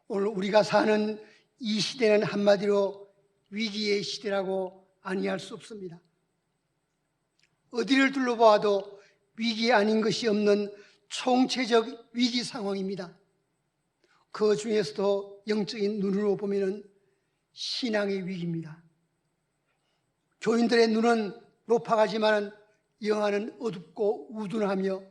오늘 우리가 사는 이 시대는 한마디로 위기의 시대라고 아니할 수 없습니다. 어디를 둘러보아도 위기 아닌 것이 없는 총체적 위기 상황입니다. 그 중에서도 영적인 눈으로 보면 신앙의 위기입니다. 교인들의 눈은 높아가지만 영안은 어둡고 우둔하며,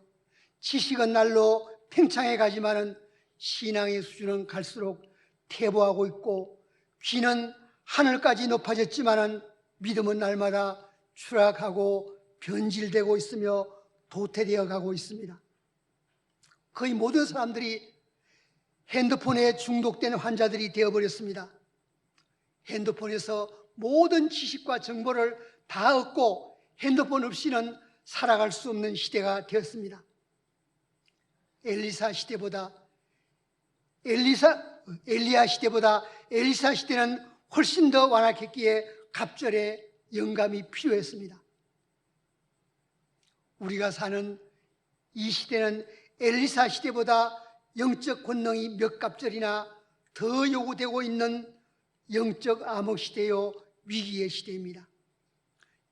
지식은 날로 팽창해 가지만 신앙의 수준은 갈수록 퇴보하고 있고, 귀는 하늘까지 높아졌지만 믿음은 날마다 추락하고 변질되고 있으며 도태되어 가고 있습니다. 거의 모든 사람들이 핸드폰에 중독된 환자들이 되어버렸습니다. 핸드폰에서 모든 지식과 정보를 다 얻고 핸드폰 없이는 살아갈 수 없는 시대가 되었습니다. 엘리야 시대보다 엘리사 시대는 훨씬 더 완악했기에 갑절의 영감이 필요했습니다. 우리가 사는 이 시대는 엘리사 시대보다 영적 권능이 몇 갑절이나 더 요구되고 있는 영적 암흑 시대요, 위기의 시대입니다.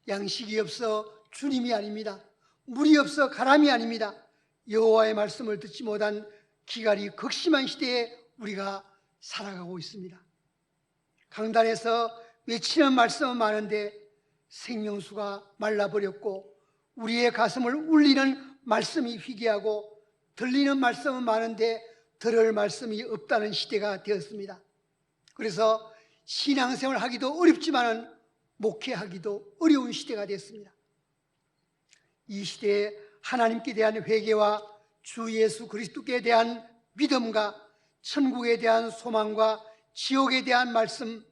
양식이 없어 주님이 아닙니다. 물이 없어 가람이 아닙니다. 여호와의 말씀을 듣지 못한 기갈이 극심한 시대에 우리가 살아가고 있습니다. 강단에서 외치는 말씀은 많은데 생명수가 말라버렸고, 우리의 가슴을 울리는 말씀이 희귀하고, 들리는 말씀은 많은데 들을 말씀이 없다는 시대가 되었습니다. 그래서 신앙생활 하기도 어렵지만 목회하기도 어려운 시대가 됐습니다. 이 시대에 하나님께 대한 회개와 주 예수 그리스도께 대한 믿음과 천국에 대한 소망과 지옥에 대한 말씀,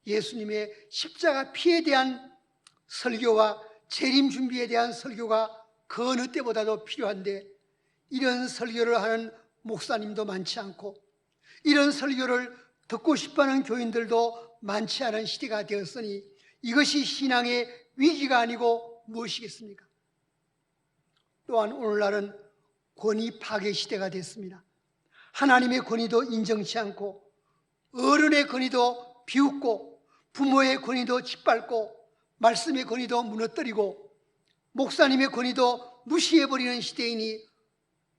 예수님의 십자가 피에 대한 설교와 재림 준비에 대한 설교가 그 어느 때보다도 필요한데, 이런 설교를 하는 목사님도 많지 않고, 이런 설교를 듣고 싶어하는 교인들도 많지 않은 시대가 되었으니 이것이 신앙의 위기가 아니고 무엇이겠습니까? 또한 오늘날은 권위 파괴 시대가 됐습니다. 하나님의 권위도 인정치 않고, 어른의 권위도 비웃고, 부모의 권위도 짓밟고, 말씀의 권위도 무너뜨리고, 목사님의 권위도 무시해버리는 시대이니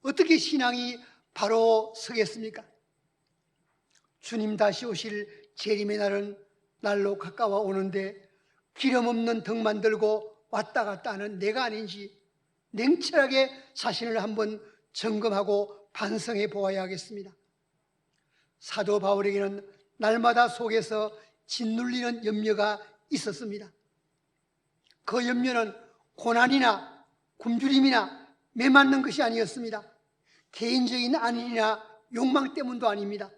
어떻게 신앙이 바로 서겠습니까? 주님 다시 오실 재림의 날로 가까워 오는데, 기름 없는 덕만 들고 왔다 갔다 하는 내가 아닌지 냉철하게 자신을 한번 점검하고 반성해 보아야 하겠습니다. 사도 바울에게는 날마다 속에서 짓눌리는 염려가 있었습니다. 그 염려는 고난이나 굶주림이나 매맞는 것이 아니었습니다. 개인적인 안위나 욕망 때문도 아닙니다.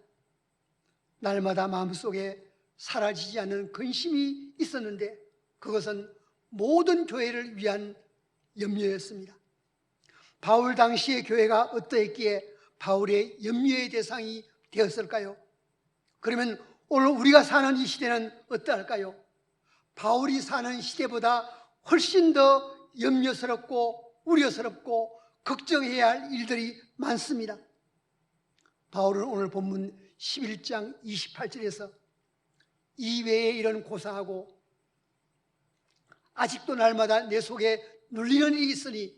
날마다 마음속에 사라지지 않는 근심이 있었는데, 그것은 모든 교회를 위한 염려였습니다. 바울 당시의 교회가 어떠했기에 바울의 염려의 대상이 되었을까요? 그러면 오늘 우리가 사는 이 시대는 어떠할까요? 바울이 사는 시대보다 훨씬 더 염려스럽고 우려스럽고 걱정해야 할 일들이 많습니다. 바울은 오늘 본문 11장 28절에서 이외에 이런 고사하고 아직도 날마다 내 속에 눌리는 일이 있으니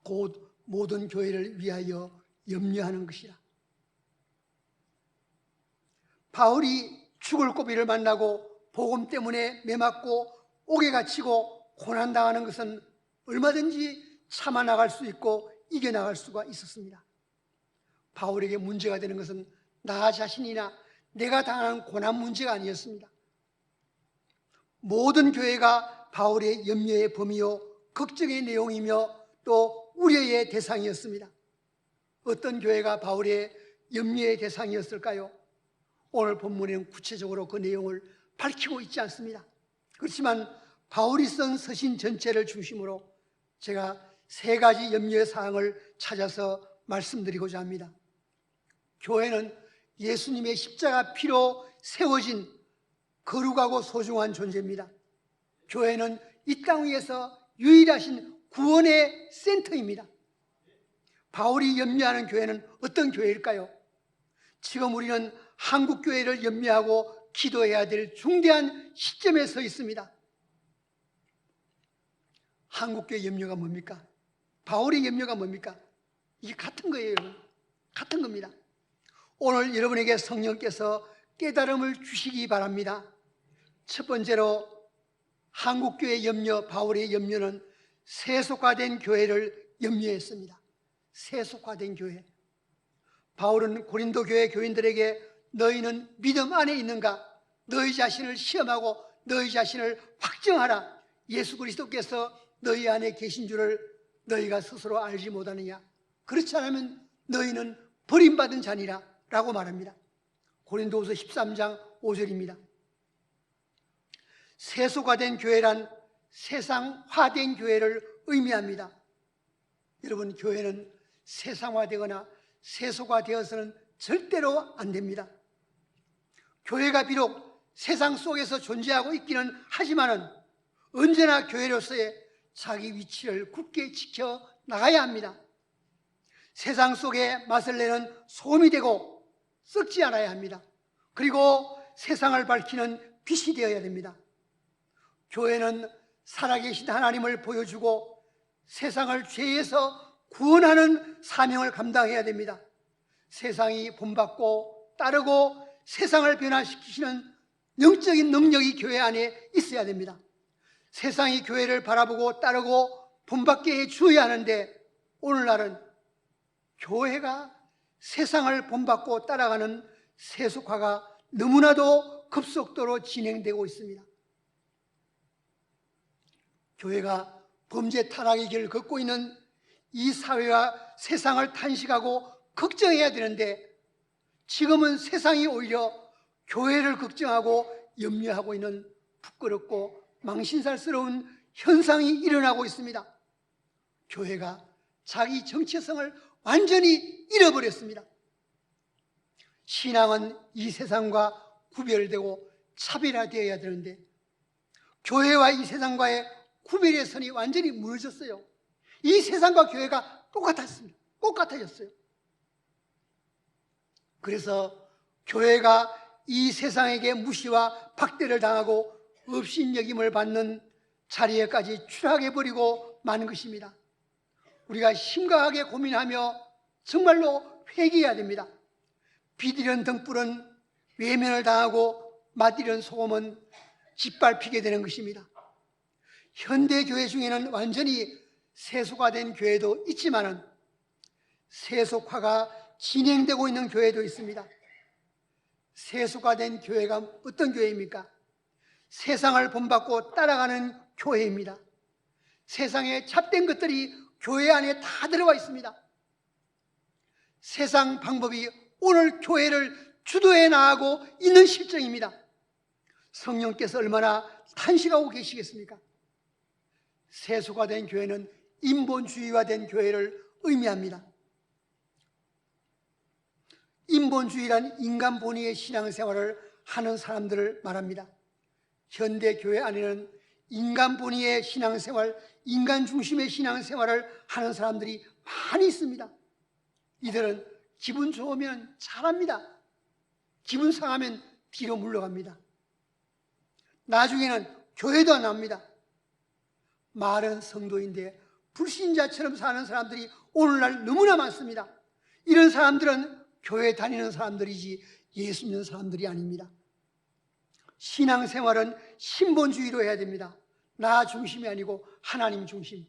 곧 모든 교회를 위하여 염려하는 것이라. 바울이 죽을 고비를 만나고 복음 때문에 매맞고 옥에 갇히고 고난당하는 것은 얼마든지 참아나갈 수 있고 이겨나갈 수가 있었습니다. 바울에게 문제가 되는 것은 나 자신이나 내가 당하는 고난 문제가 아니었습니다. 모든 교회가 바울의 염려의 범위요, 걱정의 내용이며 또 우려의 대상이었습니다. 어떤 교회가 바울의 염려의 대상이었을까요? 오늘 본문에는 구체적으로 그 내용을 밝히고 있지 않습니다. 그렇지만 바울이 쓴 서신 전체를 중심으로 제가 세 가지 염려의 사항을 찾아서 말씀드리고자 합니다. 교회는 예수님의 십자가 피로 세워진 거룩하고 소중한 존재입니다. 교회는 이 땅 위에서 유일하신 구원의 센터입니다. 바울이 염려하는 교회는 어떤 교회일까요? 지금 우리는 한국교회를 염려하고 기도해야 될 중대한 시점에 서 있습니다. 한국교회 염려가 뭡니까? 바울의 염려가 뭡니까? 이게 같은 거예요, 여러분. 같은 겁니다. 오늘 여러분에게 성령께서 깨달음을 주시기 바랍니다. 첫 번째로 한국교회 염려, 바울의 염려는 세속화된 교회를 염려했습니다. 세속화된 교회. 바울은 고린도 교회 교인들에게 너희는 믿음 안에 있는가? 너희 자신을 시험하고 너희 자신을 확정하라. 예수 그리스도께서 너희 안에 계신 줄을 너희가 스스로 알지 못하느냐? 그렇지 않으면 너희는 버림받은 자니라 라고 말합니다. 고린도후서 13장 5절입니다. 세속화된 교회란 세상화된 교회를 의미합니다. 여러분, 교회는 세상화되거나 세속화되어서는 절대로 안 됩니다. 교회가 비록 세상 속에서 존재하고 있기는 하지만은 언제나 교회로서의 자기 위치를 굳게 지켜 나가야 합니다. 세상 속에 맛을 내는 소금이 되고 썩지 않아야 합니다. 그리고 세상을 밝히는 빛이 되어야 됩니다. 교회는 살아계신 하나님을 보여주고 세상을 죄에서 구원하는 사명을 감당해야 됩니다. 세상이 본받고 따르고 세상을 변화시키시는 영적인 능력이 교회 안에 있어야 됩니다. 세상이 교회를 바라보고 따르고 본받게 해 주어야 하는데 오늘날은 교회가 세상을 본받고 따라가는 세속화가 너무나도 급속도로 진행되고 있습니다. 교회가 범죄 타락의 길을 걷고 있는 이 사회와 세상을 탄식하고 걱정해야 되는데 지금은 세상이 오히려 교회를 걱정하고 염려하고 있는 부끄럽고 망신살스러운 현상이 일어나고 있습니다. 교회가 자기 정체성을 완전히 잃어버렸습니다. 신앙은 이 세상과 구별되고 차별화되어야 되는데 교회와 이 세상과의 구별의 선이 완전히 무너졌어요. 이 세상과 교회가 똑같았습니다. 똑같아졌어요. 그래서 교회가 이 세상에게 무시와 박대를 당하고 업신여김을 받는 자리에까지 추락해버리고 마는 것입니다. 우리가 심각하게 고민하며 정말로 회개해야 됩니다. 비디른 등불은 외면을 당하고 맛이른 소금은 짓밟히게 되는 것입니다. 현대교회 중에는 완전히 세속화된 교회도 있지만은 세속화가 진행되고 있는 교회도 있습니다. 세속화된 교회가 어떤 교회입니까? 세상을 본받고 따라가는 교회입니다. 세상에 잡된 것들이 교회 안에 다 들어가 있습니다. 세상 방법이 오늘 교회를 주도해 나가고 있는 실정입니다. 성령께서 얼마나 탄식하고 계시겠습니까? 세속화된 교회는 인본주의화된 교회를 의미합니다. 인본주의란 인간 본위의 신앙생활을 하는 사람들을 말합니다. 현대 교회 안에는 인간 본위의 신앙생활, 인간 중심의 신앙생활을 하는 사람들이 많이 있습니다. 이들은 기분 좋으면 잘합니다. 기분 상하면 뒤로 물러갑니다. 나중에는 교회도 안 납니다. 말은 성도인데 불신자처럼 사는 사람들이 오늘날 너무나 많습니다. 이런 사람들은 교회 다니는 사람들이지 예수 믿는 사람들이 아닙니다. 신앙생활은 신본주의로 해야 됩니다. 나 중심이 아니고 하나님 중심.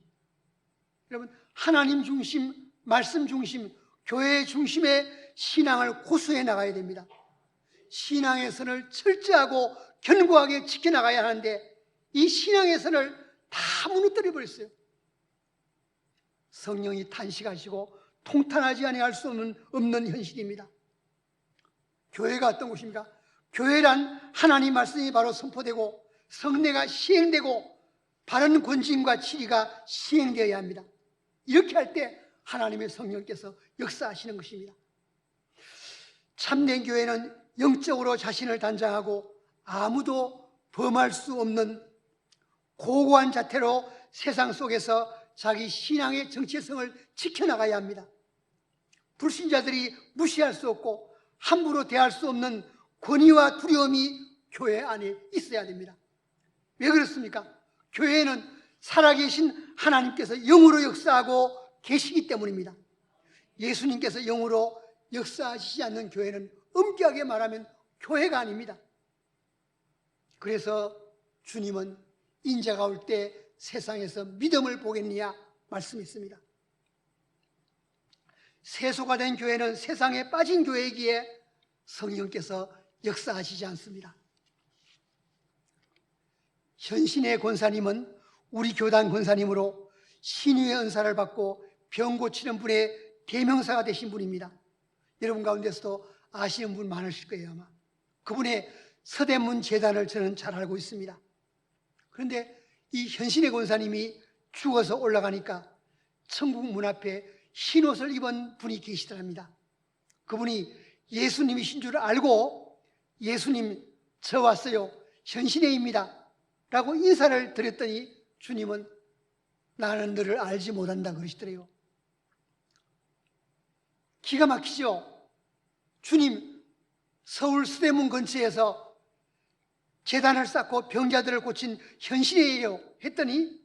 여러분, 하나님 중심, 말씀 중심, 교회 중심의 신앙을 고수해 나가야 됩니다. 신앙의 선을 철저하고 견고하게 지켜나가야 하는데 이 신앙의 선을 다 무너뜨려 버렸어요. 성령이 탄식하시고 통탄하지 아니할 수 없는 현실입니다. 교회가 어떤 곳입니까? 교회란 하나님 말씀이 바로 선포되고 성례가 시행되고 바른 권징과 치리가 시행되어야 합니다. 이렇게 할 때 하나님의 성령께서 역사하시는 것입니다. 참된 교회는 영적으로 자신을 단장하고 아무도 범할 수 없는 고고한 자태로 세상 속에서 자기 신앙의 정체성을 지켜나가야 합니다. 불신자들이 무시할 수 없고 함부로 대할 수 없는 권위와 두려움이 교회 안에 있어야 됩니다. 왜 그렇습니까? 교회는 살아계신 하나님께서 영으로 역사하고 계시기 때문입니다. 예수님께서 영으로 역사하시지 않는 교회는 엄격하게 말하면 교회가 아닙니다. 그래서 주님은 인자가 올 때 세상에서 믿음을 보겠느냐 말씀했습니다. 세소가 된 교회는 세상에 빠진 교회이기에 성령께서 역사하시지 않습니다. 현신의 권사님은 우리 교단 권사님으로 신유의 은사를 받고 병 고치는 분의 대명사가 되신 분입니다. 여러분 가운데서도 아시는 분 많으실 거예요 아마. 그분의 서대문 재단을 저는 잘 알고 있습니다. 그런데 이 현신의 권사님이 죽어서 올라가니까 천국 문 앞에 흰옷을 입은 분이 계시더랍니다. 그분이 예수님이신 줄 알고 예수님 저 왔어요 현신의입니다 라고 인사를 드렸더니 주님은 나는 너를 알지 못한다 그러시더래요. 기가 막히죠. 주님 서울 서대문 근처에서 제단을 쌓고 병자들을 고친 현신의이려 했더니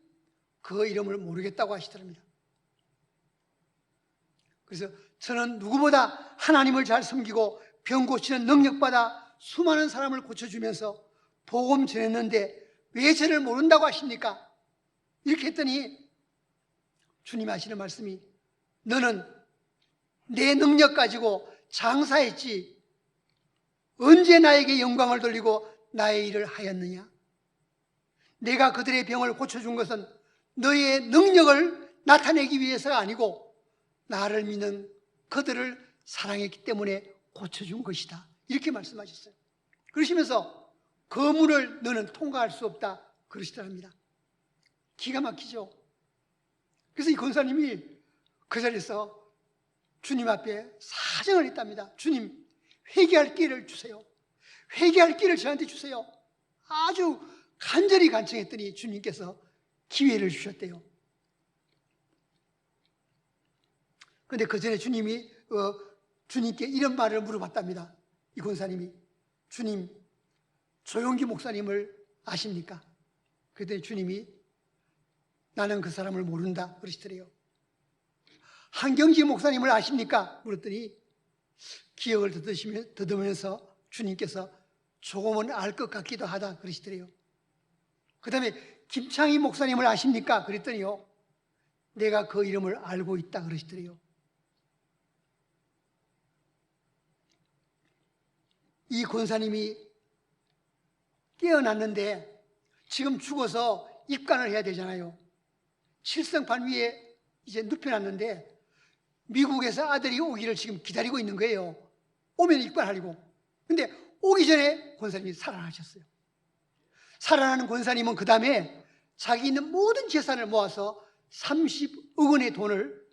그 이름을 모르겠다고 하시더랍니다. 그래서 저는 누구보다 하나님을 잘 섬기고 병 고치는 능력받아 수많은 사람을 고쳐주면서 복음 전했는데 왜 저를 모른다고 하십니까? 이렇게 했더니 주님 하시는 말씀이 너는 내 능력 가지고 장사했지 언제 나에게 영광을 돌리고 나의 일을 하였느냐? 내가 그들의 병을 고쳐준 것은 너의 능력을 나타내기 위해서가 아니고 나를 믿는 그들을 사랑했기 때문에 고쳐준 것이다. 이렇게 말씀하셨어요. 그러시면서 그 문을 너는 통과할 수 없다 그러시더랍니다. 기가 막히죠. 그래서 이 권사님이 그 자리에서 주님 앞에 사정을 했답니다. 주님 회개할 기회를 주세요. 회개할 기회를 저한테 주세요. 아주 간절히 간청했더니 주님께서 기회를 주셨대요. 그런데 그 전에 주님이 주님께 이런 말을 물어봤답니다. 이 권사님이 주님 조용기 목사님을 아십니까? 그랬더니 주님이 나는 그 사람을 모른다 그러시더래요. 한경지 목사님을 아십니까? 물었더니 기억을 더듬으면서 주님께서 조금은 알 것 같기도 하다 그러시더래요. 그 다음에 김창희 목사님을 아십니까? 그랬더니요 내가 그 이름을 알고 있다 그러시더래요. 이 권사님이 깨어났는데 지금 죽어서 입관을 해야 되잖아요. 칠성판 위에 이제 눕혀놨는데 미국에서 아들이 오기를 지금 기다리고 있는 거예요. 오면 입관하려고. 근데 오기 전에 권사님이 살아나셨어요. 살아나는 권사님은 그 다음에 자기 있는 모든 재산을 모아서 30억 원의 돈을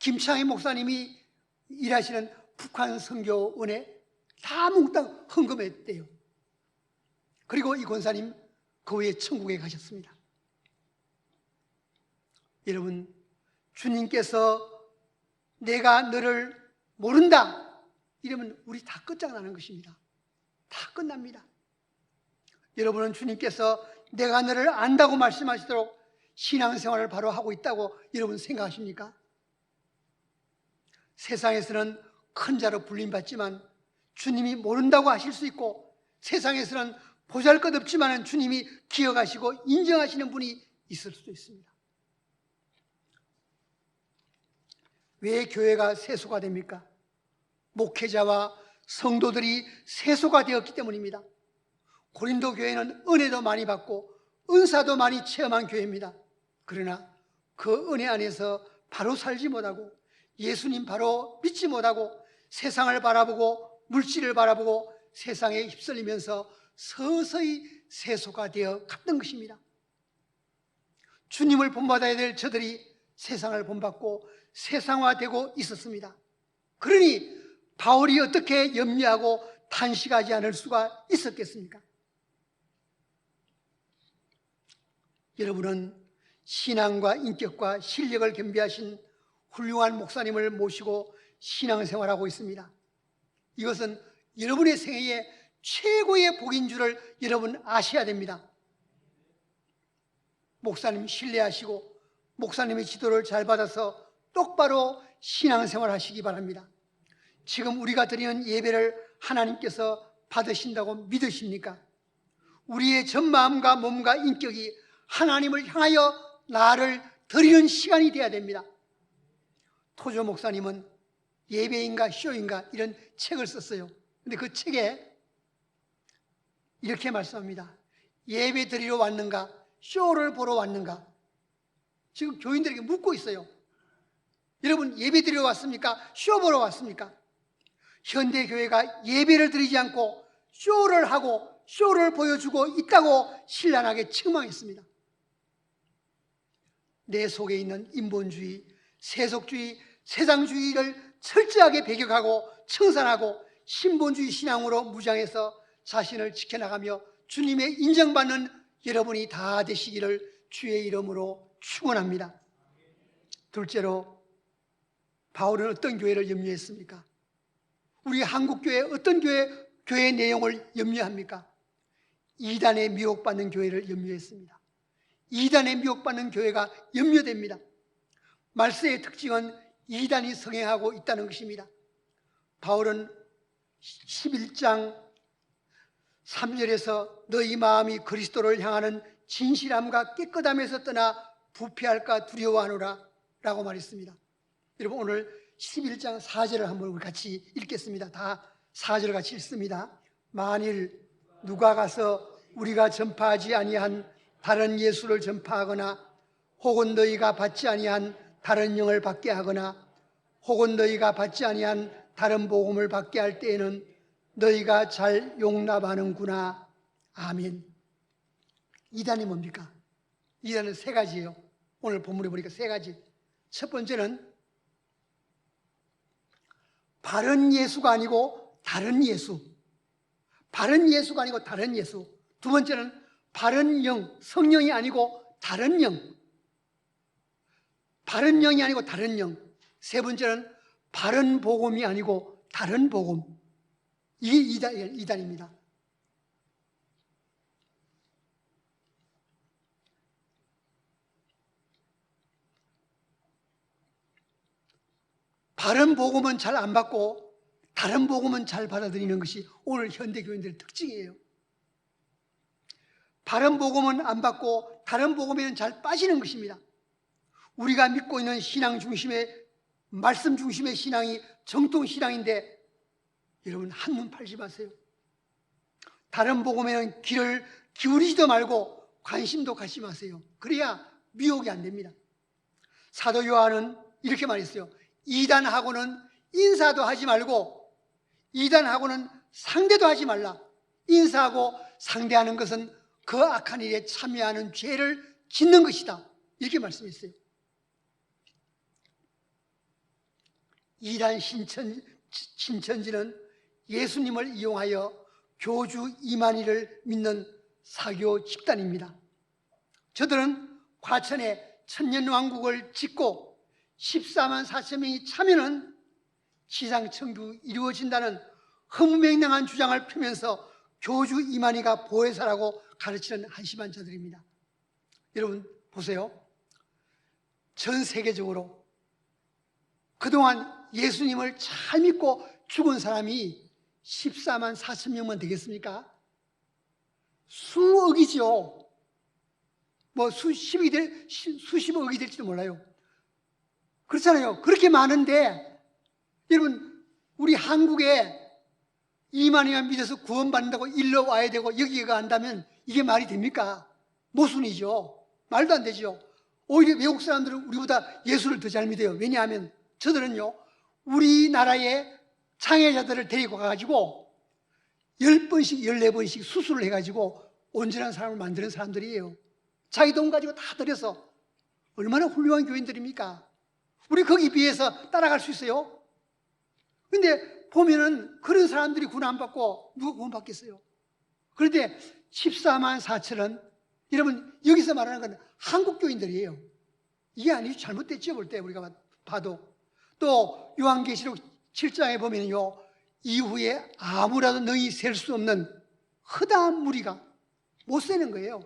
김창희 목사님이 일하시는 북한 선교원에 다 몽땅 헌금했대요. 그리고 이 권사님 그 후에 천국에 가셨습니다. 여러분 주님께서 내가 너를 모른다 이러면 우리 다 끝장나는 것입니다. 다 끝납니다. 여러분은 주님께서 내가 너를 안다고 말씀하시도록 신앙생활을 바로 하고 있다고 여러분 생각하십니까? 세상에서는 큰 자로 불림받지만 주님이 모른다고 하실 수 있고 세상에서는 보잘것없지만 주님이 기억하시고 인정하시는 분이 있을 수도 있습니다. 왜 교회가 세소가 됩니까? 목회자와 성도들이 세소가 되었기 때문입니다. 고린도 교회는 은혜도 많이 받고 은사도 많이 체험한 교회입니다. 그러나 그 은혜 안에서 바로 살지 못하고 예수님 바로 믿지 못하고 세상을 바라보고 물질을 바라보고 세상에 휩쓸리면서 서서히 세소가 되어 갔던 것입니다. 주님을 본받아야 될 저들이 세상을 본받고 세상화되고 있었습니다. 그러니 바울이 어떻게 염려하고 탄식하지 않을 수가 있었겠습니까? 여러분은 신앙과 인격과 실력을 겸비하신 훌륭한 목사님을 모시고 신앙생활하고 있습니다. 이것은 여러분의 생애의 최고의 복인 줄을 여러분 아셔야 됩니다. 목사님 신뢰하시고 목사님의 지도를 잘 받아서 똑바로 신앙생활 하시기 바랍니다. 지금 우리가 드리는 예배를 하나님께서 받으신다고 믿으십니까? 우리의 전 마음과 몸과 인격이 하나님을 향하여 나를 드리는 시간이 되어야 됩니다. 토조 목사님은 예배인가 쇼인가 이런 책을 썼어요. 근데 그 책에 이렇게 말씀합니다. 예배 드리러 왔는가 쇼를 보러 왔는가? 지금 교인들에게 묻고 있어요. 여러분 예배 드리러 왔습니까? 쇼 보러 왔습니까? 현대교회가 예배를 드리지 않고 쇼를 하고 쇼를 보여주고 있다고 신랄하게 책망했습니다. 내 속에 있는 인본주의, 세속주의, 세상주의를 철저하게 배격하고 청산하고 신본주의 신앙으로 무장해서 자신을 지켜나가며 주님의 인정받는 여러분이 다 되시기를 주의 이름으로 축원합니다. 둘째로 바울은 어떤 교회를 염려했습니까? 우리 한국교회 어떤 교회 내용을 염려합니까? 이단에 미혹받는 교회를 염려했습니다. 이단에 미혹받는 교회가 염려됩니다. 말세의 특징은 이단이 성행하고 있다는 것입니다. 바울은 11장 3절에서 너희 마음이 그리스도를 향하는 진실함과 깨끗함에서 떠나 부패할까 두려워하노라 라고 말했습니다. 여러분 오늘 11장 4절을 한번 우리 같이 읽겠습니다. 다 4절 같이 읽습니다. 만일 누가 가서 우리가 전파하지 아니한 다른 예수를 전파하거나 혹은 너희가 받지 아니한 다른 영을 받게 하거나 혹은 너희가 받지 아니한 다른 복음을 받게 할 때에는 너희가 잘 용납하는구나. 아멘. 이단이 뭡니까? 이단은 세 가지예요. 오늘 본문에 보니까 세 가지. 첫 번째는 바른 예수가 아니고 다른 예수. 바른 예수가 아니고 다른 예수. 두 번째는 바른 영, 성령이 아니고 다른 영. 바른 영이 아니고 다른 영. 세 번째는 바른 복음이 아니고 다른 복음. 이게 이단입니다. 바른 복음은 잘 안 받고 다른 복음은 잘 받아들이는 것이 오늘 현대 교인들의 특징이에요. 바른 복음은 안 받고 다른 복음에는 잘 빠지는 것입니다. 우리가 믿고 있는 신앙 중심의 말씀 중심의 신앙이 정통 신앙인데 여러분 한눈 팔지 마세요. 다른 복음에는 귀를 기울이지도 말고 관심도 갖지 마세요. 그래야 미혹이 안 됩니다. 사도 요한은 이렇게 말했어요. 이단하고는 인사도 하지 말고 이단하고는 상대도 하지 말라. 인사하고 상대하는 것은 그 악한 일에 참여하는 죄를 짓는 것이다. 이렇게 말씀했어요. 이단 신천지는 예수님을 이용하여 교주 이만희를 믿는 사교 집단입니다. 저들은 과천에 천년왕국을 짓고 14만 4천 명이 차면은 지상천국이 이루어진다는 허무맹랑한 주장을 펴면서 교주 이만희가 보혜사라고 가르치는 한심한 자들입니다. 여러분 보세요. 전 세계적으로 그동안 예수님을 잘 믿고 죽은 사람이 14만 4천 명만 되겠습니까? 수억이죠. 뭐 수십억이 될지도 몰라요. 그렇잖아요. 그렇게 많은데 여러분 우리 한국에 이만희만 믿어서 구원받는다고 일러 와야 되고 여기가 한다면 이게 말이 됩니까? 모순이죠. 말도 안 되죠. 오히려 외국 사람들은 우리보다 예수를 더 잘 믿어요. 왜냐하면 저들은요 우리나라의 장애자들을 데리고 가가지고 10번씩 14번씩 수술을 해가지고 온전한 사람을 만드는 사람들이에요. 자기 돈 가지고 다 들여서. 얼마나 훌륭한 교인들입니까? 우리 거기 비해서 따라갈 수 있어요? 근데 보면은 그런 사람들이 구원 안 받고 누가 구원 받겠어요? 그런데 14만 4천은 여러분 여기서 말하는 건 한국 교인들이에요. 이게 아니죠. 잘못됐죠. 볼 때 우리가 봐도. 또 요한계시록 7장에 보면요 이후에 아무라도 능히 셀 수 없는 허다한 무리가 못 세는 거예요.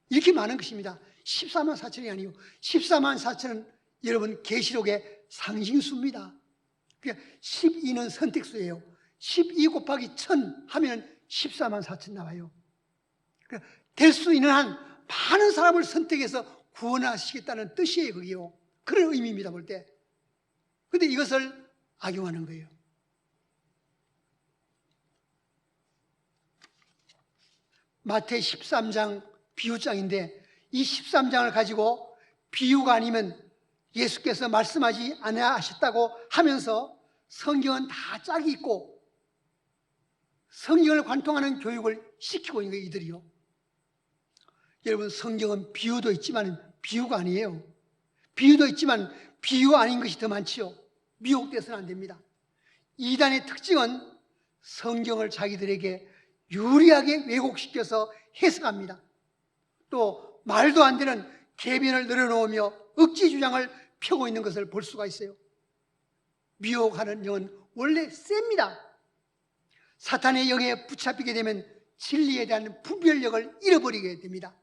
이렇게 많은 것입니다. 14만 4천이 아니고 14만 4천은 여러분 계시록의 상징수입니다. 그러니까 12는 선택수예요. 12 곱하기 1000 하면 14만 4천 나와요. 그러니까 될 수 있는 한 많은 사람을 선택해서 구원하시겠다는 뜻이에요. 그게요. 그런 의미입니다. 볼 때. 그런데 이것을 악용하는 거예요. 마태 13장 비유장인데 이 13장을 가지고 비유가 아니면 예수께서 말씀하지 않아야 하셨다고 하면서 성경은 다 짝이 있고 성경을 관통하는 교육을 시키고 있는 거예요. 이들이요. 여러분, 성경은 비유도 있지만 비유가 아니에요. 비유도 있지만 비유 아닌 것이 더 많지요. 미혹돼서는 안 됩니다. 이단의 특징은 성경을 자기들에게 유리하게 왜곡시켜서 해석합니다. 또 말도 안 되는 계변을 늘어놓으며 억지 주장을 펴고 있는 것을 볼 수가 있어요. 미혹하는 영은 원래 셉니다. 사탄의 영에 붙잡히게 되면 진리에 대한 분별력을 잃어버리게 됩니다.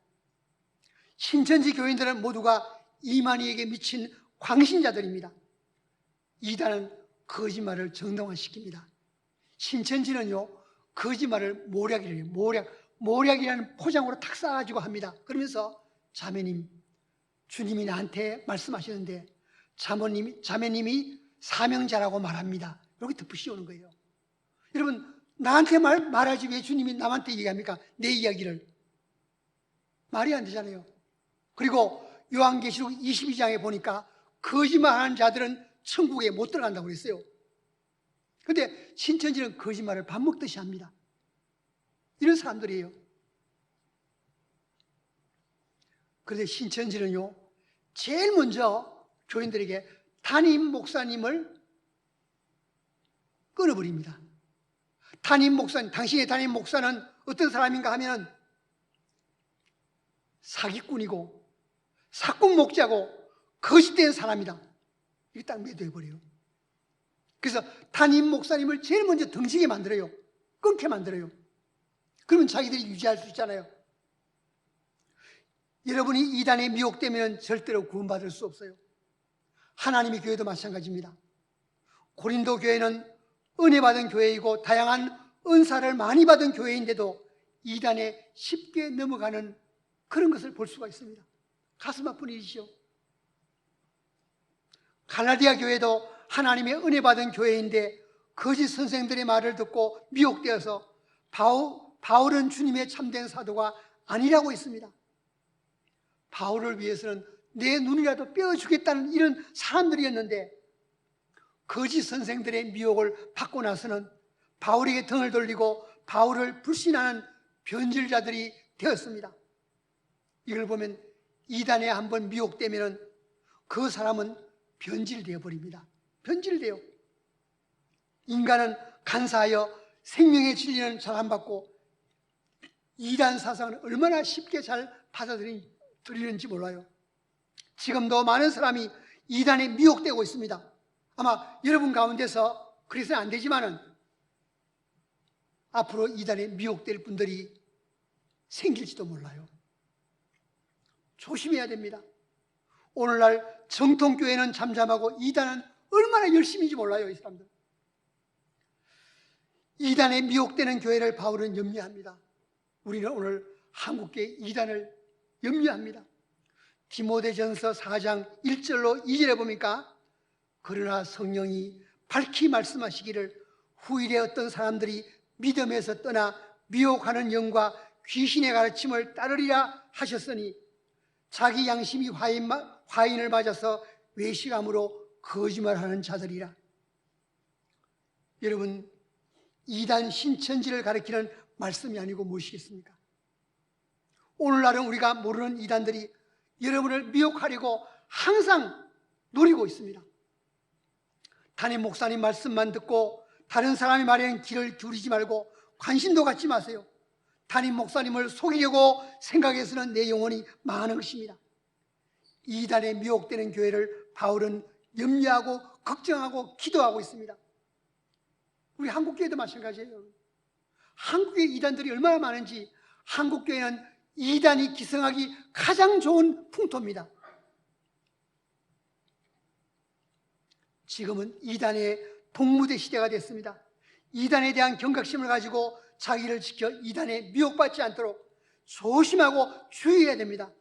신천지 교인들은 모두가 이만희에게 미친 광신자들입니다. 이단은 거짓말을 정당화시킵니다. 신천지는요, 거짓말을 모략이래요. 모략이라는 포장으로 탁 쌓아가지고 합니다. 그러면서 자매님, 주님이 나한테 말씀하시는데 자매님이 사명자라고 말합니다. 이렇게 덧붙이오는 거예요. 여러분, 나한테 말하지 왜 주님이 남한테 얘기합니까? 내 이야기를. 말이 안 되잖아요. 그리고 요한계시록 22장에 보니까 거짓말하는 자들은 천국에 못 들어간다고 그랬어요. 그런데 신천지는 거짓말을 밥 먹듯이 합니다. 이런 사람들이에요. 그런데 신천지는요, 제일 먼저 교인들에게 담임 목사님을 끊어버립니다. 담임 목사님, 당신의 담임 목사는 어떤 사람인가 하면 사기꾼이고 사꾼 목자고 거짓된 사람이다. 이게 딱 매도해버려요. 그래서 담임 목사님을 제일 먼저 등지게 만들어요. 끊게 만들어요. 그러면 자기들이 유지할 수 있잖아요. 여러분이 이단에 미혹되면 절대로 구원받을 수 없어요. 하나님의 교회도 마찬가지입니다. 고린도 교회는 은혜 받은 교회이고 다양한 은사를 많이 받은 교회인데도 이단에 쉽게 넘어가는 그런 것을 볼 수가 있습니다. 가슴 아픈 일이시죠. 갈라디아 교회도 하나님의 은혜 받은 교회인데 거짓 선생들의 말을 듣고 미혹되어서 바울은 주님의 참된 사도가 아니라고 했습니다. 바울을 위해서는 내 눈이라도 떼어주겠다는 이런 사람들이었는데 거짓 선생들의 미혹을 받고 나서는 바울에게 등을 돌리고 바울을 불신하는 변질자들이 되었습니다. 이걸 보면 이단에 한번 미혹되면 그 사람은 변질되어 버립니다. 변질돼요. 인간은 간사하여 생명의 진리는 잘 안 받고 이단 사상을 얼마나 쉽게 잘 받아들이는지 몰라요. 지금도 많은 사람이 이단에 미혹되고 있습니다. 아마 여러분 가운데서 그래서는 안 되지만은 앞으로 이단에 미혹될 분들이 생길지도 몰라요. 조심해야 됩니다. 오늘날 정통교회는 잠잠하고 이단은 얼마나 열심인지 몰라요. 이 사람들. 이단에 미혹되는 교회를 바울은 염려합니다. 우리는 오늘 한국교회 이단을 염려합니다. 디모데전서 4장 1절로 2절에 보니까 그러나 성령이 밝히 말씀하시기를 후일에 어떤 사람들이 믿음에서 떠나 미혹하는 영과 귀신의 가르침을 따르리라 하셨으니 자기 양심이 화인을 맞아서 외식함으로 거짓말하는 자들이라. 여러분, 이단 신천지를 가리키는 말씀이 아니고 무엇이겠습니까? 오늘날은 우리가 모르는 이단들이 여러분을 미혹하려고 항상 노리고 있습니다. 담임 목사님 말씀만 듣고 다른 사람의 말에는 귀를 기울이지 말고 관심도 갖지 마세요. 담임 목사님을 속이려고 생각해서는 내 영혼이 망하는 것입니다. 이단에 미혹되는 교회를 바울은 염려하고 걱정하고 기도하고 있습니다. 우리 한국교회도 마찬가지예요. 한국의 이단들이 얼마나 많은지, 한국교회는 이단이 기성하기 가장 좋은 풍토입니다. 지금은 이단의 동무대 시대가 됐습니다. 이단에 대한 경각심을 가지고 자기를 지켜 이단에 미혹받지 않도록 조심하고 주의해야 됩니다.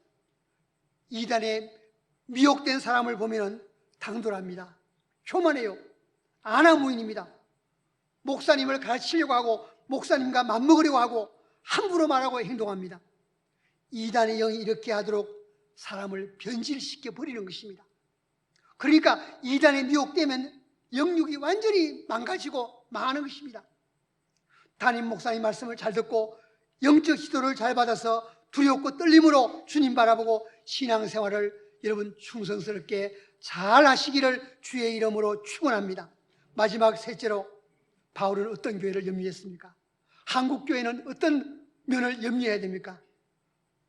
이단에 미혹된 사람을 보면 당돌합니다. 교만해요. 아나무인입니다. 목사님을 가르치려고 하고 목사님과 맞먹으려고 하고 함부로 말하고 행동합니다. 이단의 영이 이렇게 하도록 사람을 변질시켜 버리는 것입니다. 그러니까 이단에 미혹되면 영육이 완전히 망가지고 망하는 것입니다. 담임 목사님 말씀을 잘 듣고 영적 지도를 잘 받아서 두렵고 떨림으로 주님 바라보고 신앙생활을 여러분 충성스럽게 잘 하시기를 주의 이름으로 축원합니다. 마지막 셋째로, 바울은 어떤 교회를 염려했습니까? 한국교회는 어떤 면을 염려해야 됩니까?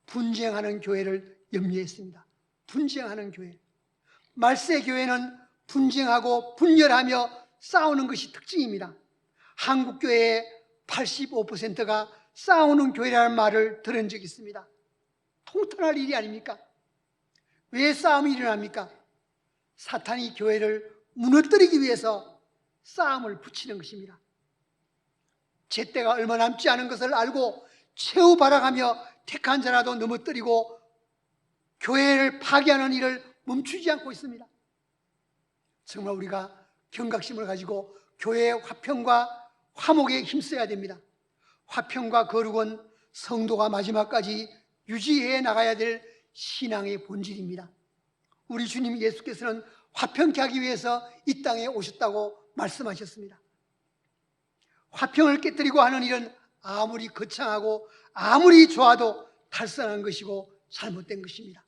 분쟁하는 교회를 염려했습니다. 분쟁하는 교회. 말세 교회는 분쟁하고 분열하며 싸우는 것이 특징입니다. 한국교회의 85%가 싸우는 교회라는 말을 들은 적이 있습니다. 통탄할 일이 아닙니까? 왜 싸움이 일어납니까? 사탄이 교회를 무너뜨리기 위해서 싸움을 붙이는 것입니다. 제때가 얼마 남지 않은 것을 알고 최후 발악하며 택한 자라도 넘어뜨리고 교회를 파괴하는 일을 멈추지 않고 있습니다. 정말 우리가 경각심을 가지고 교회의 화평과 화목에 힘써야 됩니다. 화평과 거룩은 성도가 마지막까지 유지해 나가야 될 신앙의 본질입니다. 우리 주님 예수께서는 화평케 하기 위해서 이 땅에 오셨다고 말씀하셨습니다. 화평을 깨뜨리고 하는 일은 아무리 거창하고 아무리 좋아도 탈선한 것이고 잘못된 것입니다.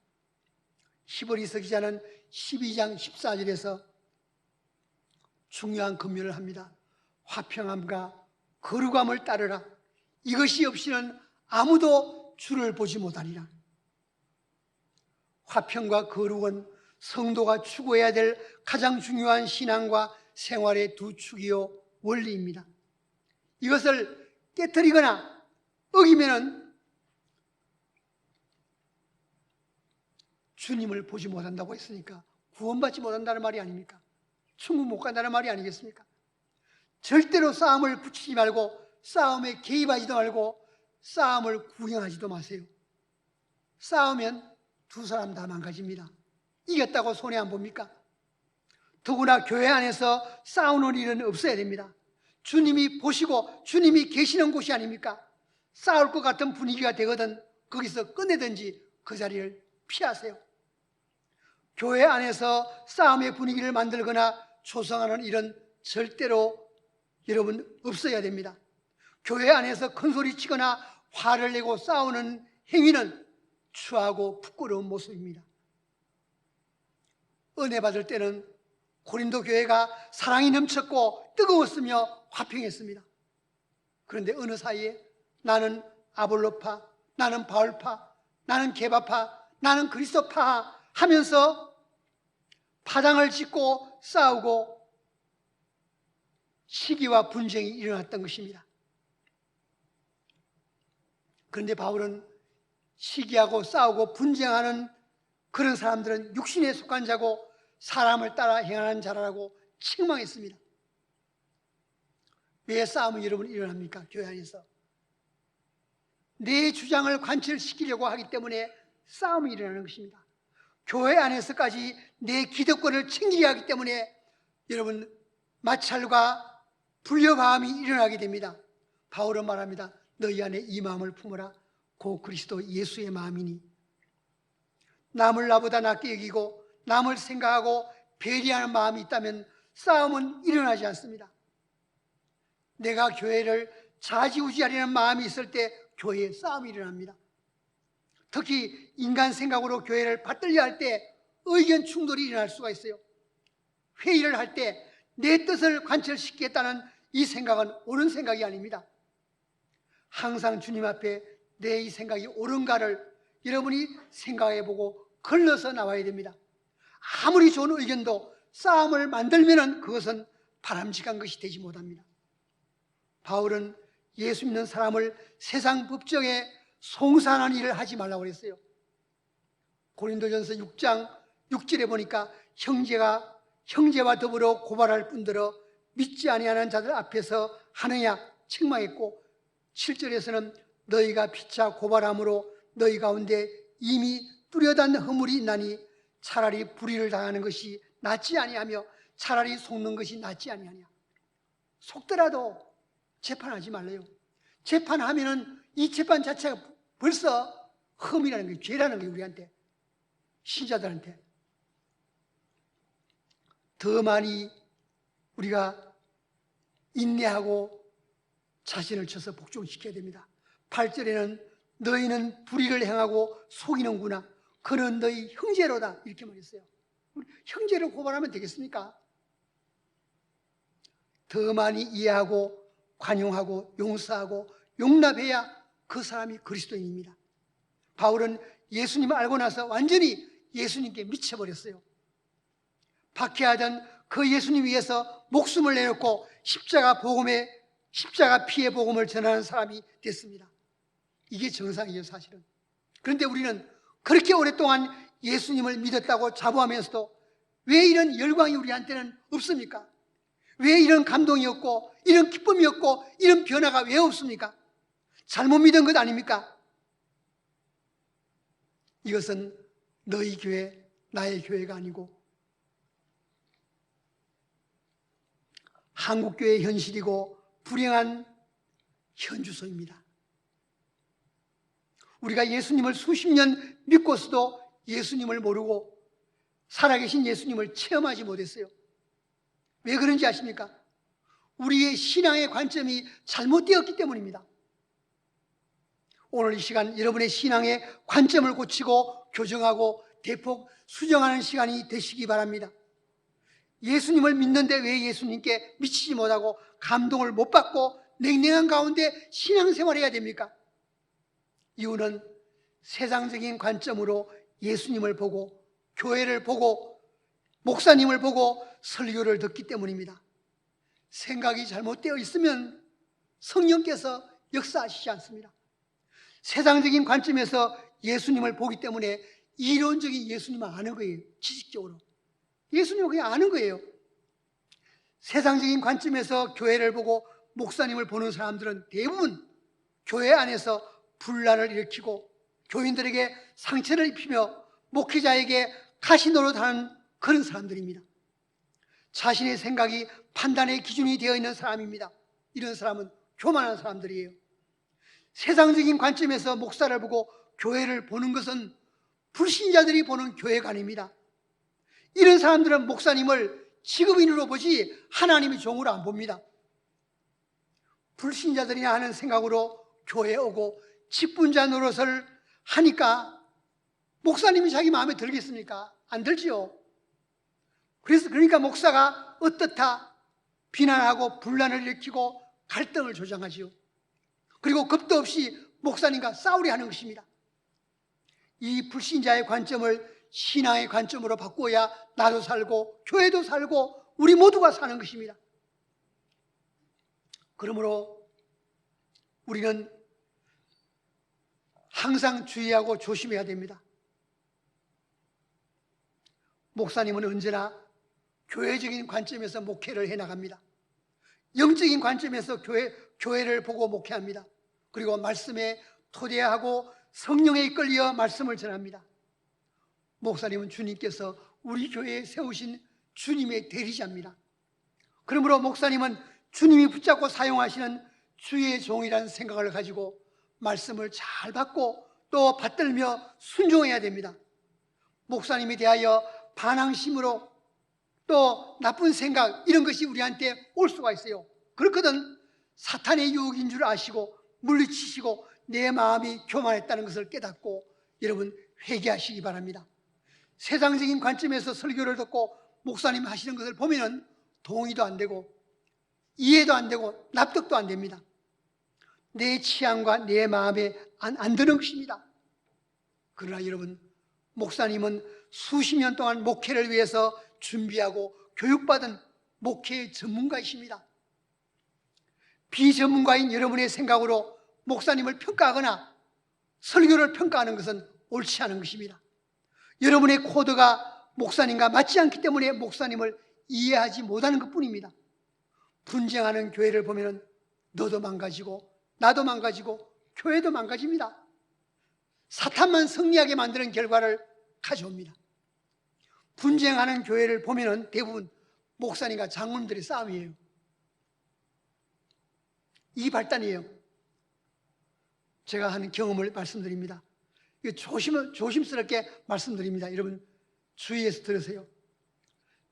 히브리서 기자는 12장 14절에서 중요한 권면을 합니다. 화평함과 거룩함을 따르라. 이것이 없이는 아무도 주를 보지 못하리라. 화평과 거룩은 성도가 추구해야 될 가장 중요한 신앙과 생활의 두 축이요 원리입니다. 이것을 깨뜨리거나 어기면은 주님을 보지 못한다고 했으니까 구원받지 못한다는 말이 아닙니까? 천국 못 간다는 말이 아니겠습니까? 절대로 싸움을 붙이지 말고 싸움에 개입하지도 말고 싸움을 구경하지도 마세요. 싸우면 두 사람 다 망가집니다. 이겼다고 손해 안 봅니까? 더구나 교회 안에서 싸우는 일은 없어야 됩니다. 주님이 보시고 주님이 계시는 곳이 아닙니까? 싸울 것 같은 분위기가 되거든 거기서 끝내든지 그 자리를 피하세요. 교회 안에서 싸움의 분위기를 만들거나 조성하는 일은 절대로 여러분 없어야 됩니다. 교회 안에서 큰소리 치거나 화를 내고 싸우는 행위는 추하고 부끄러운 모습입니다. 은혜 받을 때는 고린도 교회가 사랑이 넘쳤고 뜨거웠으며 화평했습니다. 그런데 어느 사이에 나는 아볼로파, 나는 바울파, 나는 게바파, 나는 그리스도파 하면서 파장을 짓고 싸우고 시기와 분쟁이 일어났던 것입니다. 그런데 바울은 시기하고 싸우고 분쟁하는 그런 사람들은 육신에 속한 자고 사람을 따라 행하는 자라고 책망했습니다. 왜 싸움이 여러분 일어납니까? 교회 안에서 내 주장을 관철시키려고 하기 때문에 싸움이 일어나는 것입니다. 교회 안에서까지 내 기득권을 챙기려 하기 때문에 여러분 마찰과 불협화음이 일어나게 됩니다. 바울은 말합니다. 너희 안에 이 마음을 품어라. 고 그리스도 예수의 마음이니. 남을 나보다 낮게 여기고 남을 생각하고 배려하는 마음이 있다면 싸움은 일어나지 않습니다. 내가 교회를 좌지우지하려는 마음이 있을 때 교회에 싸움이 일어납니다. 특히 인간 생각으로 교회를 받들려 할 때 의견 충돌이 일어날 수가 있어요. 회의를 할 때 내 뜻을 관철시키겠다는 이 생각은 옳은 생각이 아닙니다. 항상 주님 앞에 내 이 생각이 옳은가를 여러분이 생각해보고 걸러서 나와야 됩니다. 아무리 좋은 의견도 싸움을 만들면 그것은 바람직한 것이 되지 못합니다. 바울은 예수 믿는 사람을 세상 법정에 송사하는 일을 하지 말라고 그랬어요. 고린도전서 6장 6절에 보니까 형제와 더불어 고발할 뿐더러 믿지 아니하는 자들 앞에서 하느냐 책망했고, 7절에서는 너희가 피차 고발함으로 너희 가운데 이미 뚜렷한 허물이 있나니 차라리 불의를 당하는 것이 낫지 아니하며 차라리 속는 것이 낫지 아니하냐. 속더라도 재판하지 말래요. 재판하면은 이 재판 자체가 벌써 흠이라는 게, 죄라는 게, 우리한테, 신자들한테 더 많이 우리가 인내하고 자신을 쳐서 복종시켜야 됩니다. 8절에는 너희는 불의를 행하고 속이는구나. 그는 너희 형제로다. 이렇게 말했어요. 형제를 고발하면 되겠습니까? 더 많이 이해하고 관용하고 용서하고 용납해야 그 사람이 그리스도인입니다. 바울은 예수님을 알고 나서 완전히 예수님께 미쳐버렸어요. 박해하던 그 예수님 위해서 목숨을 내놓고 십자가 피의 복음을 전하는 사람이 됐습니다. 이게 정상이에요, 사실은. 그런데 우리는 그렇게 오랫동안 예수님을 믿었다고 자부하면서도 왜 이런 열광이 우리한테는 없습니까? 왜 이런 감동이 없고 이런 기쁨이 없고 이런 변화가 왜 없습니까? 잘못 믿은 것 아닙니까? 이것은 너희 교회, 나의 교회가 아니고 한국교회의 현실이고 불행한 현주소입니다. 우리가 예수님을 수십 년 믿고서도 예수님을 모르고 살아계신 예수님을 체험하지 못했어요. 왜 그런지 아십니까? 우리의 신앙의 관점이 잘못되었기 때문입니다. 오늘 이 시간 여러분의 신앙의 관점을 고치고 교정하고 대폭 수정하는 시간이 되시기 바랍니다. 예수님을 믿는데 왜 예수님께 미치지 못하고 감동을 못 받고 냉랭한 가운데 신앙생활해야 됩니까? 이유는 세상적인 관점으로 예수님을 보고 교회를 보고 목사님을 보고 설교를 듣기 때문입니다. 생각이 잘못되어 있으면 성령께서 역사하시지 않습니다. 세상적인 관점에서 예수님을 보기 때문에 이론적인 예수님을 아는 거예요. 지식적으로 예수님을 그냥 아는 거예요. 세상적인 관점에서 교회를 보고 목사님을 보는 사람들은 대부분 교회 안에서 분란을 일으키고 교인들에게 상처를 입히며 목회자에게 가시노릇하는 그런 사람들입니다. 자신의 생각이 판단의 기준이 되어 있는 사람입니다. 이런 사람은 교만한 사람들이에요. 세상적인 관점에서 목사를 보고 교회를 보는 것은 불신자들이 보는 교회가 아닙니다. 이런 사람들은 목사님을 직업인으로 보지 하나님의 종으로 안 봅니다. 불신자들이나 하는 생각으로 교회에 오고 직분자 노릇을 하니까 목사님이 자기 마음에 들겠습니까? 안 들지요. 그러니까 목사가 어떻다 비난하고 분란을 일으키고 갈등을 조장하지요. 그리고 겁도 없이 목사님과 싸우려 하는 것입니다. 이 불신자의 관점을 신앙의 관점으로 바꿔야 나도 살고 교회도 살고 우리 모두가 사는 것입니다. 그러므로 우리는 항상 주의하고 조심해야 됩니다. 목사님은 언제나 교회적인 관점에서 목회를 해나갑니다. 영적인 관점에서 교회를 보고 목회합니다. 그리고 말씀에 토대하고 성령에 이끌려 말씀을 전합니다. 목사님은 주님께서 우리 교회에 세우신 주님의 대리자입니다. 그러므로 목사님은 주님이 붙잡고 사용하시는 주의 종이라는 생각을 가지고 말씀을 잘 받고 또 받들며 순종해야 됩니다. 목사님에 대하여 반항심으로 또 나쁜 생각 이런 것이 우리한테 올 수가 있어요. 그렇거든 사탄의 유혹인 줄 아시고 물리치시고 내 마음이 교만했다는 것을 깨닫고 여러분 회개하시기 바랍니다. 세상적인 관점에서 설교를 듣고 목사님 하시는 것을 보면은 동의도 안 되고 이해도 안 되고 납득도 안 됩니다. 내 취향과 내 마음에 안 드는 것입니다. 그러나 여러분 목사님은 수십 년 동안 목회를 위해서 준비하고 교육받은 목회의 전문가이십니다. 비전문가인 여러분의 생각으로 목사님을 평가하거나 설교를 평가하는 것은 옳지 않은 것입니다. 여러분의 코드가 목사님과 맞지 않기 때문에 목사님을 이해하지 못하는 것뿐입니다. 분쟁하는 교회를 보면 너도 망가지고 나도 망가지고 교회도 망가집니다. 사탄만 승리하게 만드는 결과를 가져옵니다. 분쟁하는 교회를 보면 대부분 목사님과 장로님들의 싸움이에요. 이 발단이에요. 제가 하는 경험을 말씀드립니다. 조심스럽게 말씀드립니다. 여러분 주의해서 들으세요.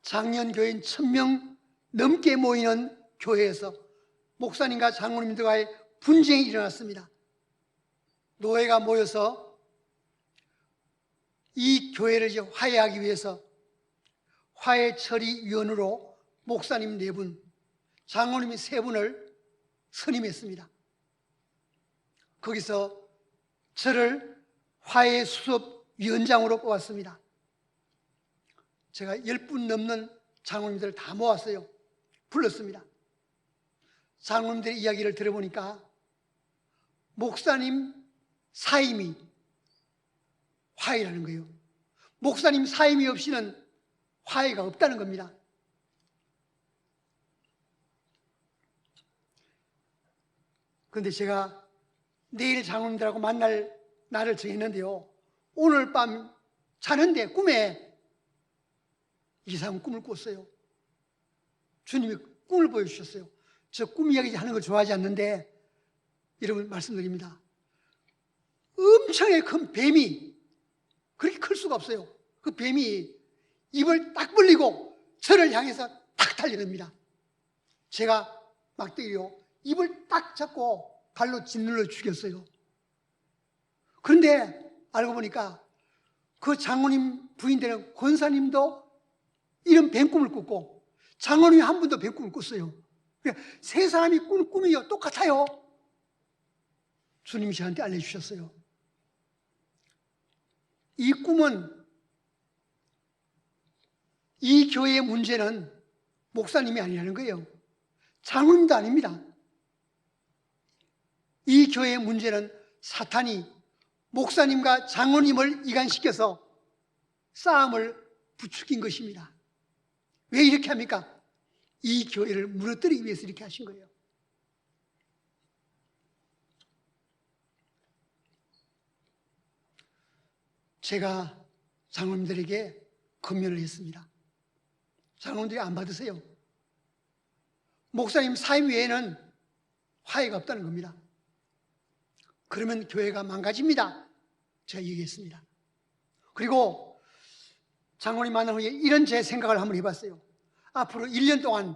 작년 교인 1000명 넘게 모이는 교회에서 목사님과 장로님들과의 분쟁이 일어났습니다. 노예가 모여서 이 교회를 이제 화해하기 위해서 화해처리위원으로 목사님 4분, 장로님 3분을 선임했습니다. 거기서 저를 화해수습위원장으로 뽑았습니다. 제가 10분 넘는 장로님들을 다 모았어요. 불렀습니다. 장로님들의 이야기를 들어보니까 목사님 사임이 화해라는 거예요. 목사님 사임이 없이는 화해가 없다는 겁니다. 그런데 제가 내일 장로님들하고 만날 날을 정했는데요, 오늘 밤 자는데 꿈에 이상한 꿈을 꿨어요. 주님이 꿈을 보여주셨어요. 저 꿈 이야기 하는 걸 좋아하지 않는데 여러분 말씀드립니다. 엄청나게 큰 뱀이, 그렇게 클 수가 없어요. 그 뱀이 입을 딱 벌리고 저를 향해서 탁 달려듭니다. 제가 막대기로 입을 딱 잡고 발로 짓눌러 죽였어요. 그런데 알고 보니까 그 장로님 부인 되는 권사님도 이런 뱀꿈을 꿨고 장로님 한 분도 뱀꿈을 꿨어요. 세 사람이 꾸는 꿈이 똑같아요. 주님이 저한테 알려주셨어요. 이 꿈은, 이 교회의 문제는 목사님이 아니라는 거예요. 장로님도 아닙니다. 이 교회의 문제는 사탄이 목사님과 장로님을 이간시켜서 싸움을 부추긴 것입니다. 왜 이렇게 합니까? 이 교회를 무너뜨리기 위해서 이렇게 하신 거예요. 제가 장로님들에게 권면을 했습니다. 장로님들이 안 받으세요. 목사님 사임 외에는 화해가 없다는 겁니다. 그러면 교회가 망가집니다. 제가 얘기했습니다. 그리고 장로님 만난 후에 이런 제 생각을 한번 해봤어요. 앞으로 1년 동안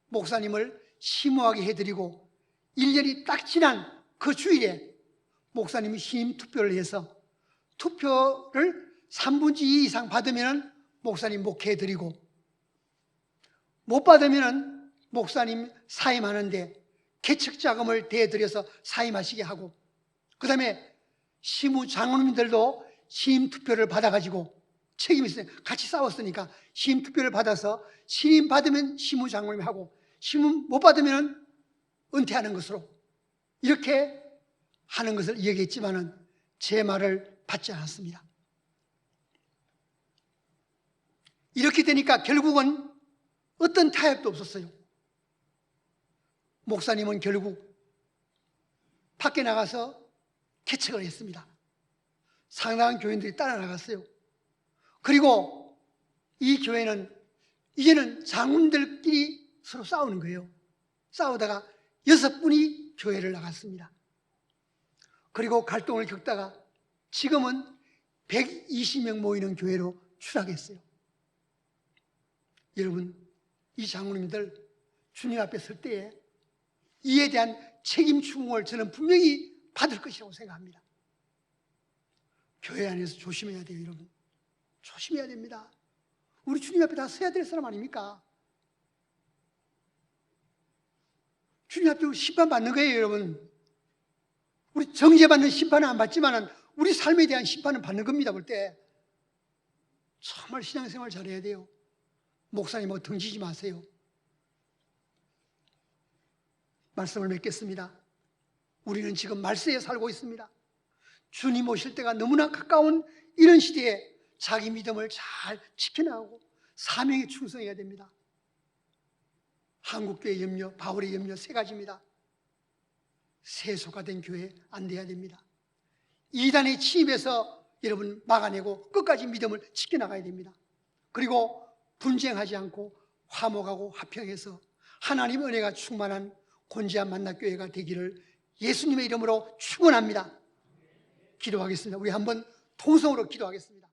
목사님을 심호하게 해드리고 1년이 딱 지난 그 주일에 목사님이 신임 투표를 해서 투표를 3분의 2 이상 받으면 목사님 목회해드리고 못 받으면 목사님 사임하는데 개척 자금을 대드려서 사임하시게 하고, 그 다음에 시무 장로님들도 신임 투표를 받아가지고 책임이 있어요. 같이 싸웠으니까 신임 투표를 받아서 신임 받으면 시무 장로님 하고 신임 못 받으면 은퇴하는 것으로 이렇게 하는 것을 얘기했지만은 제 말을 받지 않았습니다. 이렇게 되니까 결국은 어떤 타협도 없었어요. 목사님은 결국 밖에 나가서 개척을 했습니다. 상당한 교인들이 따라 나갔어요. 그리고 이 교회는 이제는 장로님들끼리 서로 싸우는 거예요. 싸우다가 6분이 교회를 나갔습니다. 그리고 갈등을 겪다가 지금은 120명 모이는 교회로 추락했어요. 여러분, 이 장로님들 주님 앞에 설 때에 이에 대한 책임 추궁을 저는 분명히 받을 것이라고 생각합니다. 교회 안에서 조심해야 돼요, 여러분. 조심해야 됩니다. 우리 주님 앞에 다 서야 될 사람 아닙니까? 주님 앞에 심판받는 거예요, 여러분. 우리 정죄받는 심판은 안 받지만 우리 삶에 대한 심판은 받는 겁니다. 볼 때 정말 신앙생활 잘해야 돼요. 목사님하고 등지지 마세요. 말씀을 맺겠습니다. 우리는 지금 말세에 살고 있습니다. 주님 오실 때가 너무나 가까운 이런 시대에 자기 믿음을 잘 지켜나가고 사명에 충성해야 됩니다. 한국교회 염려, 바울의 염려 세 가지입니다. 세속화된 교회 안 돼야 됩니다. 이단의 침입에서 여러분 막아내고 끝까지 믿음을 지켜나가야 됩니다. 그리고 분쟁하지 않고 화목하고 화평해서 하나님 은혜가 충만한 곤지암 만나교회가 되기를 예수님의 이름으로 축원합니다. 기도하겠습니다. 우리 한번 통성으로 기도하겠습니다.